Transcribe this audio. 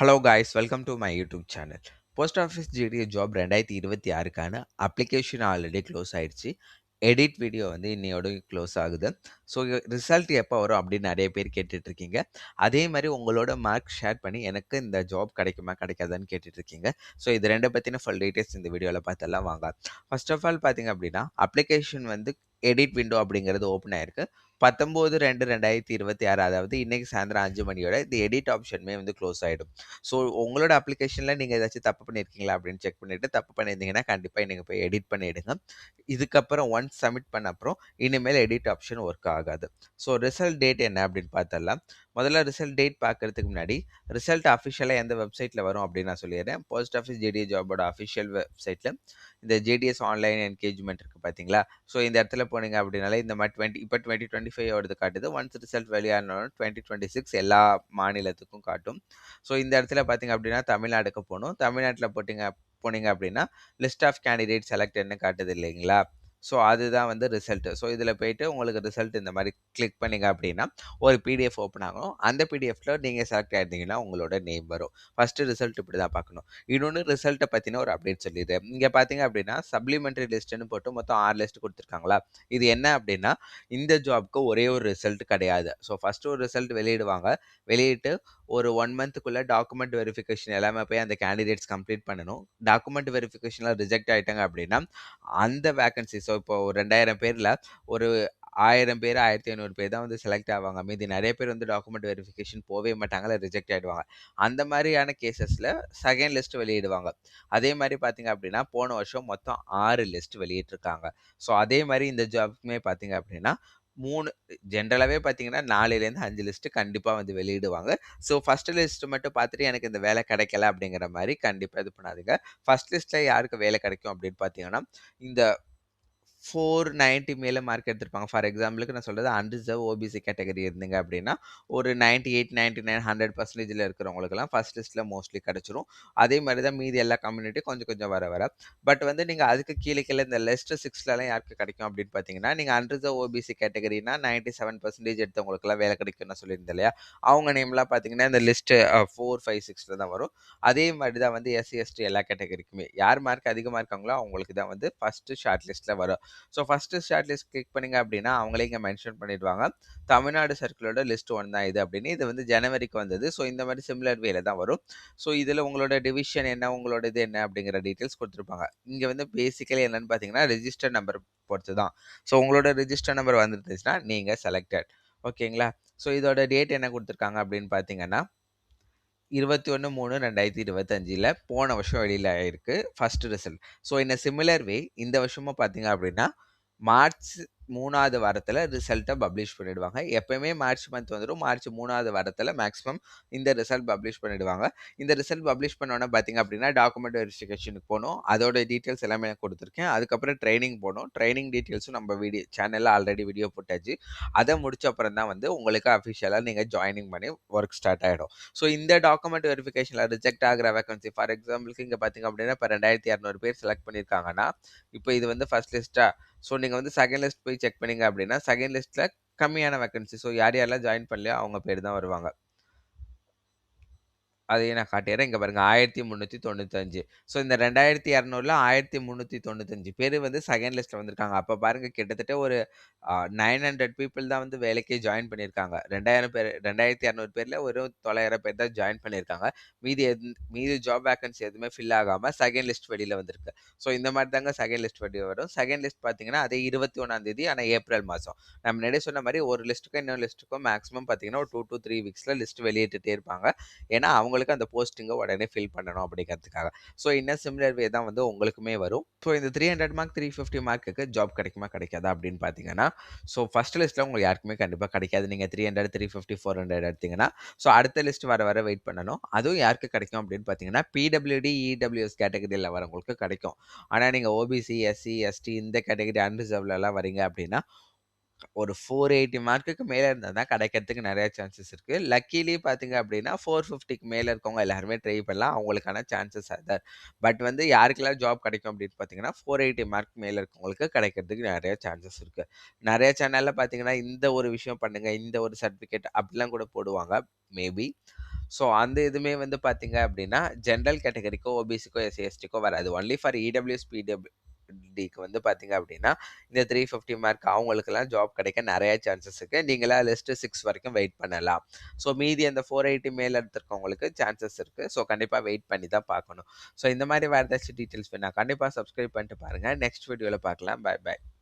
Hello guys welcome to my YouTube channel. Post office GDA job 2026க்கான application already close ஆயிடுச்சு. Edit video வந்து இன்னையோட close ஆகுது. So result எப்போ வரும் அப்படின்னு நிறைய பேர் கேட்டுட்ருக்கீங்க. அதே மாதிரி உங்களோட மார்க் ஷேர் பண்ணி எனக்கு இந்த ஜாப் கிடைக்குமா கிடைக்காதான்னு கேட்டுட்ருக்கீங்க. ஸோ இது ரெண்டை பற்றின ஃபுல் டீட்டெயில்ஸ் இந்த வீடியோவில் பார்த்தெல்லாம் வாங்க. ஃபர்ஸ்ட் ஆஃப் ஆல் பார்த்தீங்க அப்படின்னா அப்ளிகேஷன் வந்து எடிட் விண்டோ அப்படிங்கிறது ஓப்பன் ஆயிருக்கு. 19/2/2026 அதாவது இன்னைக்கு சாயந்தரம் 5 மணியோட இந்த எடிட் ஆப்ஷனுமே வந்து க்ளோஸ் ஆயிடும். ஸோ உங்களோட அப்ளிகேஷன்ல நீங்க ஏதாச்சும் தப்பு பண்ணியிருக்கீங்களா அப்படின்னு செக் பண்ணிட்டு, தப்பு பண்ணியிருந்தீங்கன்னா கண்டிப்பா நீங்க போய் எடிட் பண்ணிடுங்க. இதுக்கப்புறம் ஒன்ஸ் சப்மிட் பண்ண அப்புறம் இனிமேல் எடிட் ஆப்ஷன் ஒர்க் ஆகாது. ஸோ ரிசல்ட் டேட் என்ன அப்படின்னு பார்த்தரலாம். முதல்ல ரிசல்ட் டேட் பார்க்கறதுக்கு முன்னாடி ரிசல்ட் அஃபிஷியலா எந்த வெப்சைட்ல வரும் அப்படின்னு நான் சொல்லிடுறேன். போஸ்ட் ஆஃபீஸ் ஜிடிஏ ஜாபோட அஃபிஷியல் வெப்சைட்ல இந்த ஜேடிஎஸ் ஆன்லைன் என்கேஜ்மெண்ட் இருக்கு பார்த்தீங்களா? ஸோ இந்த இடத்துல போனீங்க அப்படின்னாலே இந்த மாதிரி இப்போ 2025 ஓடது காட்டுது. ஒன்ஸ் ரிசல்ட் வெளியானாலும் 2026 எல்லா மாநிலத்துக்கும் காட்டும். ஸோ இந்த இடத்துல பார்த்தீங்க அப்படின்னா தமிழ்நாடுக்கு போகணும். தமிழ்நாட்டில் போனீங்க அப்படின்னா லிஸ்ட் ஆஃப் கேண்டிடேட் செலக்டட்னு காட்டுது இல்லைங்களா? ஸோ அதுதான் வந்து ரிசல்ட். ஸோ இதில் போயிட்டு உங்களுக்கு ரிசல்ட் இந்த மாதிரி கிளிக் பண்ணீங்க அப்படின்னா ஒரு பிடிஎஃப் ஓப்பன் ஆகும். அந்த பிடிஎஃப்ல நீங்கள் செலக்ட் ஆயிருந்தீங்கன்னா உங்களோட நேம் வரும். ஃபர்ஸ்ட் ரிசல்ட் இப்படி தான் பார்க்கணும். இன்னொன்று ரிசல்ட்டை பற்றின ஒரு அப்டேட் சொல்லிடுறேன். இங்கே பார்த்தீங்க அப்படின்னா சப்ளிமெண்டரி லிஸ்ட்டுன்னு போட்டு மொத்தம் 6 லிஸ்ட் கொடுத்துருக்காங்களா? இது என்ன அப்படின்னா இந்த ஜாப்க்கு ஒரே ஒரு ரிசல்ட் கிடையாது. ஸோ ஃபர்ஸ்ட் ஒரு ரிசல்ட் வெளியிடுவாங்க. வெளியிட்டு ஒரு 1 மந்த்துக்குள்ள டாக்குமெண்ட் வெரிஃபிகேஷன் எல்லாமே போய் அந்த கேண்டிடேட்ஸ் கம்ப்ளீட் பண்ணணும். டாக்குமெண்ட் வெரிஃபிகேஷன்ல ரிஜெக்ட் ஆயிட்டாங்க அப்படின்னா, அந்த வேக்கன்சி ஸோ இப்போ 2000 பேர்ல ஒரு 1000 பேர், 1500 பேர் தான் வந்து செலக்ட் ஆவாங்க. மீதி நெறைய பேர் வந்து டாக்குமெண்ட் வெரிஃபிகேஷன் போவே மாட்டாங்க. இல்ல ரிஜெக்ட் ஆயிடுவாங்க. அந்த மாரியான கேஸஸ்ல செகண்ட் லிஸ்ட் வெளியிடுவாங்க. அதே மாரி பார்த்தீங்க அப்படின்னா, போன வருஷம் மொத்தம் 6 லிஸ்ட் வெளியிட்டிருக்காங்க. ஸோ அதே மாரி இந்த ஜாப்க்குமே பார்த்தீங்க அப்படின்னா, 3 ஜென்ரலாவே பார்த்தீங்கன்னா 4லேருந்து 5 லிஸ்ட் கண்டிப்பா வந்து வெளியிடுவாங்க. ஸோ ஃபர்ஸ்ட் லிஸ்ட் மட்டும் பார்த்துட்டு எனக்கு இந்த வேலை கிடைக்கல அப்படிங்கிற மாரி கண்டிப்பா இது பண்ணாதீங்க. ஃபர்ஸ்ட் லிஸ்ட்ல யாருக்கு வேலை கிடைக்கும் அப்படின்னு பார்த்தீங்கன்னா, இந்த 490 மேல மார்க் எடுத்திருப்பாங்க. ஃபார் எக்ஸாம்பிளுக்கு நான் சொல்றது அன்ரிசர்வ் ஓபிசி கேட்டகரி இருந்தீங்க அப்படின்னா, ஒரு 98, 99, 100%ல இருக்கிறவங்களுக்கெல்லாம் ஃபர்ஸ்ட் லிஸ்ட்ல மோஸ்ட்லி கிடைச்சிரும். அதே மாரி தான் மீதி எல்லா கம்யூனிட்டியும் கொஞ்சம் கொஞ்சம் வர வர. பட் வந்து நீங்க அதுக்கு கீழ இந்த லிஸ்ட் 6லலாம் யாருக்கு கிடைக்கும் அப்படின்னு பார்த்தீங்கன்னா, நீங்க அன்ரிசர்வ் ஓபிசி கேட்டகரினா 97% எடுத்தவங்களுக்கெல்லாம் வேலை கிடைக்கும்னு நான் சொல்லியிருந்தேன் இல்லையா? அவங்க நேம்லாம் பார்த்தீங்கன்னா, இந்த லிஸ்ட் 4, 5, 6ல தான் வரும். அதே மாரி தான் வந்து எஸ்சி, எஸ்டி எல்லா கேட்டகரிக்குமே. யார் மார்க் அதிகமா இருக்காங்களோ அவங்களுக்கு தான் வந்து ஃபர்ஸ்ட் ஷார்ட் லிஸ்ட்ல வரும். So first short list click பண்ணீங்க அப்படின்னா, அவங்களே இங்க மென்ஷன் பண்ணிடுவாங்க. தமிழ்நாடு சர்க்கிளோட லிஸ்ட் 1 தான் இது அப்படின்னு. இது வந்து ஜனவரிக்கு வந்தது. ஸோ இந்த மாரி சிமிலர் வேல தான் வரும். ஸோ இதுல உங்களோட டிவிஷன் என்ன, உங்களோட இது என்ன அப்படிங்கிற டீட்டெயில்ஸ் குடுத்துருப்பாங்க. இங்க வந்து பேசிக்கலி என்னன்னு பார்த்தீங்கன்னா, ரிஜிஸ்டர் நம்பர் பொறுத்து தான். ஸோ உங்களோட ரிஜிஸ்டர் நம்பர் வந்துருந்துச்சுன்னா, நீங்க செலக்டட். ஓகேங்களா? ஸோ இதோட டேட் என்ன குடுத்துருக்காங்க அப்படின்னு பார்த்தீங்கன்னா 21/3/2025ல போன வருஷம் வெளியில ஆயிருக்கு first result. So in a similar வே இந்த வருஷமும் பார்த்தீங்க அப்படின்னா, மார்ச் 3வது வாரத்தில ரிசல்ட்ட பப்ளிஷ் பண்ணிடுவாங்க. எப்பயுமே மார்ச் மந்த் வந்துரும். மார்ச் 3வது வாரத்தில மேக்ஸிமம் இந்த ரிசல்ட் பப்ளிஷ் பண்ணிடுவாங்க. இந்த ரிசல்ட் பப்ளிஷ் பண்ணோனே பார்த்தீங்க அப்படின்னா, டாக்குமெண்ட் வெரிஃபிகேஷனுக்கு போணும். அதோட டீட்டெயில்ஸ் எல்லாமே நான் குடுத்துருக்கேன். அதுக்கப்புறம் ட்ரெய்னிங் போணும். ட்ரெய்னிங் டீட்டெயில்ஸும் நம்ம சேனல்ல ஆல்ரெடி வீடியோ போட்டாச்சு. அத முடிச்ச அப்புறம் தான் வந்து உங்களுக்கு அஃபிஷியலா நீங்க ஜாயினிங் பண்ணி வொர்க் ஸ்டார்ட் ஆயிடும். ஸோ இந்த டாக்குமெண்ட் வெரிஃபிகேஷன்ல ரிஜெக்ட் ஆகுற வேக்கன்சி ஃபார் எக்ஸாம்பிளுக்கு இங்க பார்த்தீங்க அப்படின்னா, இப்ப 2200 பேர் செலக்ட் பண்ணியிருக்காங்கன்னா, இப்ப இது வந்து ஃபர்ஸ்ட் லிஸ்ட்டா? ஸோ நீங்க வந்து செகண்ட் லிஸ்ட் போய் செக் பண்ணீங்க அப்படின்னா, செகண்ட் லிஸ்ட்ல கம்மியான வேக்கன்சி. ஸோ யார் யாரெல்லாம் ஜாயின் பண்ணலையோ அவங்க பேர் தான் வருவாங்க. அதையும் நான் காட்டிர்றேன். இங்க பாருங்க 1395. ஸோ இந்த 2200ல 1395 பேரு வந்து செகண்ட் லிஸ்ட்ல வந்திருக்காங்க. அப்ப பாருங்க கிட்டத்தட்ட ஒரு 900 பீப்பிள் தான் வந்து வேலைக்கே ஜாயின் பண்ணியிருக்காங்க. 2000 பேர் 2200 பேர்ல வெறும் 900 பேர் தான் ஜாயின் பண்ணியிருக்காங்க. மீதி ஜாப் வேக்கன்சி எதுவுமே ஃபில் ஆகாம செகண்ட் லிஸ்ட் வெளியில வந்திருக்கு. ஸோ இந்த மாரி தாங்க செகண்ட் லிஸ்ட் வெளிய வரும். செகண்ட் லிஸ்ட் பார்த்தீங்கன்னா, அதே 21ஆம் தேதி ஆனா ஏப்ரல் மாசம். நான் முன்னாடியே சொன்ன மாரி ஒரு லிஸ்ட்டுக்கும் இன்னொரு லிஸ்ட்டுக்கும் மேக்ஸிமம் பார்த்தீங்கன்னா, ஒரு 2 டூ 3 வீக்ஸ்ல லிஸ்ட் வெளியிட்டுட்டே இருப்பாங்க. ஏன்னா, அவங்களுக்கு அந்த போஸ்டிங்க உடனே ஃபில் பண்ணணும் அப்படிங்கிறதுக்காக. ஸோ இன்ன சிமிலர் வே தான் வந்து உங்களுக்குமே வரும். ஸோ இந்த 300 மார்க், 350 மார்க்குக்கு ஜாப் கிடைக்குமா, கிடைக்காதா அப்படின்னு பார்த்தீங்கன்னா, ஸோ ஃபர்ஸ்ட் லிஸ்ட்ல உங்களுக்கு யாருக்குமே கண்டிப்பா கிடைக்காது. நீங்க 300, 350, 400 எடுத்தீங்கன்னா, ஸோ அடுத்த லிஸ்ட் வர வர வெயிட் பண்ணணும். அதுவும் யாருக்கு கிடைக்கும் அப்படின்னு பார்த்தீங்கன்னா, பிடபிள்யூடி, இடபிள்யூஎஸ் கேட்டகரியில வரவங்களுக்கு கிடைக்கும். ஆனா நீங்க ஓபிசி, எஸ்சி, எஸ்டி இந்த கேட்டகரி அன்ரிசர்வ்லலாம் வரீங்க அப்படின்னா, ஒரு 480 மார்க்குக்கு மேல இருந்தா தான் கிடைக்கிறதுக்கு நெறைய சான்சஸ் இருக்கு. லக்கிலி பார்த்தீங்க அப்படின்னா, 450க்கு மேல இருக்கவங்க எல்லாருமே ட்ரை பண்ணலாம். அவங்களுக்கான சான்சஸ் ஆர் தேர். பட் வந்து யாருக்கெல்லாம் ஜாப் கிடைக்கும் அப்படின்னு பார்த்தீங்கன்னா, 480 மார்க் மேல இருக்கவங்களுக்கு கிடைக்கிறதுக்கு நெறைய சான்சஸ் இருக்கு. நெறைய சேனல்ல பார்த்தீங்கன்னா, இந்த ஒரு விஷயம் பண்ணுங்க, இந்த ஒரு சர்டிஃபிகேட் அப்படிலாம் கூட போடுவாங்க. மேபி. ஸோ அந்த இதுவுமே வந்து பார்த்தீங்க அப்படின்னா, ஜெனரல் கேட்டகரிக்கோ, ஓபிசிக்கோ, எஸ்சி, எஸ்டிக்கோ வராது. ஒன்லி ஃபார் இடபிள்யூஎஸ், பிடபிள்யூடிக்கு வந்து பார்த்தீங்க அப்படின்னா, இந்த 350 மார்க் அவங்களுக்கெல்லாம் ஜாப் கிடைக்க நெறைய சான்சஸ் இருக்கு. நீங்களா லிஸ்ட் 6 வரைக்கும் வெயிட் பண்ணலாம். ஸோ மீதி அந்த 480 மேல எடுத்திருக்கவங்களுக்கு சான்சஸ் இருக்கு. ஸோ கண்டிப்பா வெயிட் பண்ணி தான் பார்க்கணும். ஸோ இந்த மாரி வேற ஏதாச்சும் டீட்டெயில்ஸ் வேணா கண்டிப்பா சப்ஸ்கிரைப் பண்ணிட்டு பாருங்க. நெக்ஸ்ட் வீடியோல பார்க்கலாம். பாய் பாய்.